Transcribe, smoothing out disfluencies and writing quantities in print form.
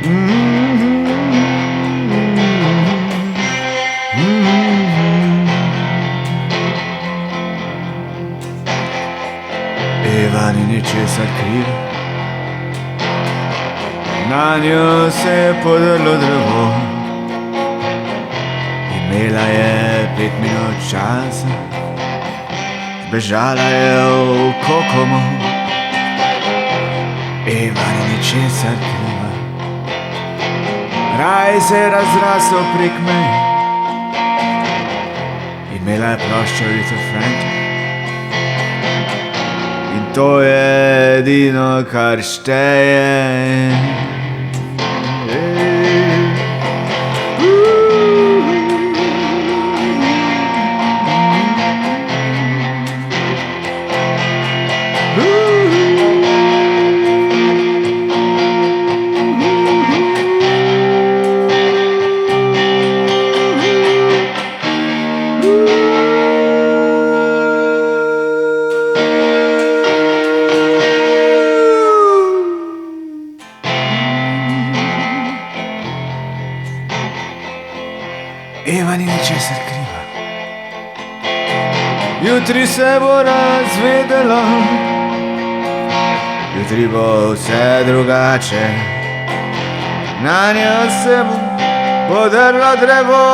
Eva ni ničesar kriva, na njo se je podrlo drevo. Imela je 5 minut časa, zbežala je v Kokomo. Eva ni ničesar kriva, raj se je razrasel prek meje. Imela je ploščo Aretha Franklin in to je edino, kar šteje. Eva ni ničesar kriva, jutri se bo razvedelo, jutri bo vse drugače, na njo se bo podrlo drevo.